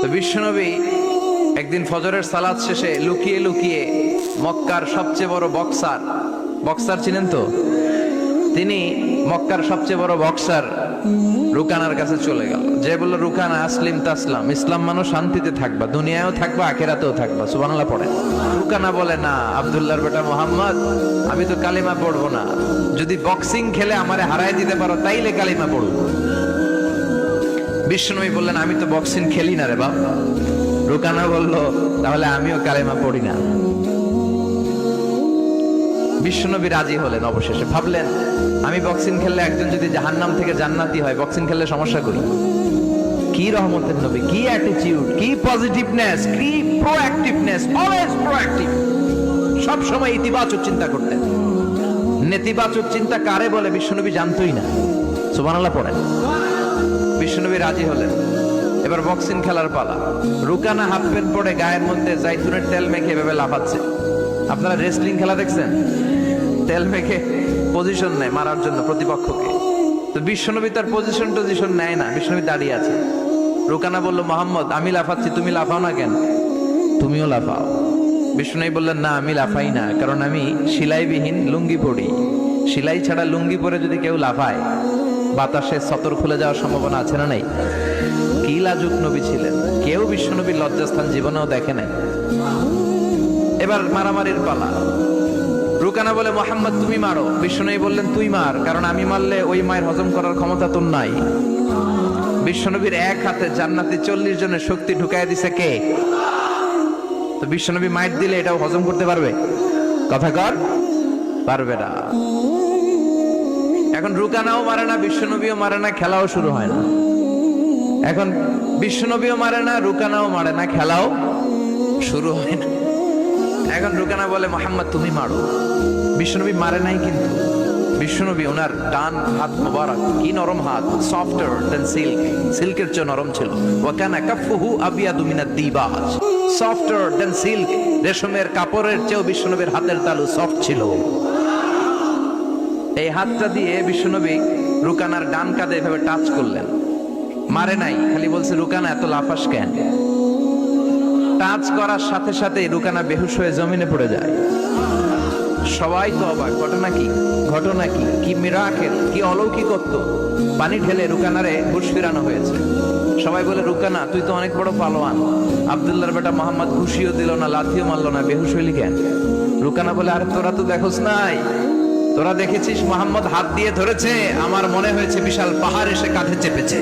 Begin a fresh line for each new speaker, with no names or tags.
তো বিশ্বনবী একদিন ফজরের সালাত শেষে লুকিয়ে লুকিয়ে মক্কার সবচেয়ে বড় বক্সার চিনেন তো, তিনি মক্কার সবচেয়ে বড় বক্সার রুকানার কাছে চলে গেল। যে বলল, রুকানা আসলিম তাসলাম, ইসলাম মানো শান্তিতে থাকবা, দুনিয়ায়ও থাকবা আখিরাতেও থাকবা, সুবহানাল্লাহ পড়েন। রুকানা বলে, না আব্দুল্লাহর বেটা মোহাম্মদ, আমি তো কালিমা পড়বো না, যদি বক্সিং খেলে আমারে হারাই দিতে পারো তাইলে কালিমা পড়বো। বিশ্বনবী বললেন, আমি তো বক্সিং খেলি না রে বাপ। রুকানা বলল, তাহলে আমিও কালেমা পড়ি না। বিশ্বনবী রাজি হলেন। অবশেষে ভাবলেন, আমি বক্সিং খেললে একজন যদি জাহান্নাম থেকে জান্নাতি হয়, বক্সিং খেললে সমস্যা করি। কি রহমতের নবী, কি অ্যাটিটিউড, কি পজিটিভনেস, কি প্রোঅ্যাক্টিভনেস, অলওয়েজ প্রোঅ্যাক্টিভ। সব সময় ইতিবাচক চিন্তা করতেন। নেতিবাচক চিন্তা কারে বলে বিশ্বনবী জানতোই না। সুবহানাল্লাহ পড়েন। বিশ্বনবী রাজি হলেন। এবার বক্সিং খেলার পালা। রুকানা হাফ প্যান্ট পরে গায়ের মধ্যে জাইতুনের তেল মেখে এভাবে লাফাচ্ছে। আপনারা রেসলিং খেলা দেখছেন? তেল মেখে পজিশন নেয় মারার জন্য প্রতিপক্ষকে। তো বিশ্বনবী তার পজিশন নেয় না, বিশ্বনবী দাঁড়িয়ে আছে। রুকানা বলল, মোহাম্মদ আমি লাফাচ্ছি, তুমি লাফাও না কেন? তুমিও লাফাও। বিশ্বনবী বললেন, না আমি লাফাই না, কারণ আমি সেলাইবিহীন লুঙ্গি পরি। সেলাই ছাড়া লুঙ্গি পরে যদি কেউ লাফায়, বাতাসে সতর খুলে যাওয়ার সম্ভাবনা আছে না নাই? কি লাজুক নবী ছিলেন, কেউ বিশ্বনবীর লজ্জাস্থান জীবনেও দেখে নাই। এবার মারামারির পালা। রুকানা বলে, মোহাম্মদ তুমি মারো। বিশ্বনবী বললেন, তুই মার, কারণ আমি মারলে ওই মায়ের হজম করার ক্ষমতা তোর নাই। বিশ্বনবীর এক হাতে জান্নাতি 40 জনের শক্তি ঢুকাই দিছে কে? তো বিশ্বনবী মাইট দিলে এটাও হজম করতে পারবে? কথা কর, পারবে না। এখন রুকানাও মারে না, বিশ্বনবীও মারে না, খেলাও শুরু হয় না। এখন বিশ্বনবীও মারে না, রুকানাও মারে না, খেলাও শুরু হয় না। এখন রুকানা বলে, মোহাম্মদ তুমি মারো। বিশ্বনবী মারে নাই, কিন্তু বিশ্বনবী ওনার ডান হাত মোবারক, কি নরম হাত, সফটার দেন সিল্ক, সিল্কের চেয়ে নরম ছিল। ওয়া কানা কাফফুহু আবিয়াদু মিনাদ দিবাজ, সফটার দেন সিল্ক, রেশমের কাপড়ের চেয়েও বিশ্বনবীর হাতের তালু সফট ছিল। এই হাতটা দিয়ে বিশ্বনবী রুকানার ডান কাঁধে এভাবে টাচ করলেন। মারে নাই, খালি বলছে, রুকানা এত লাফাস কেন? টাচ করার সাথে সাথে রুকানা বেহুশ হয়ে জমিনে পড়ে যায়। সবাই তো অবাক, ঘটনা কি? কি মিরাকেল, কি অলৌকিকত্ব! পানি ঢেলে রুকানারে হুঁশ ফিরানো হয়েছে। সবাই বলে, রুকানা তুই তো অনেক বড় পালোয়ান, আব্দুল্লাহর বেটা মোহাম্মদ ঘুষিও দিল না, লাথিও মারলো না, বেহুশ হইলি কেন? রুকানা বলে, আরে তোরা তো দেখোস নাই, তোরা দেখেছিস মোহাম্মদ হাত দিয়ে ধরেছে, আমার মনে হয়েছে বিশাল পাহাড় এসে কাঁধে চেপেছে।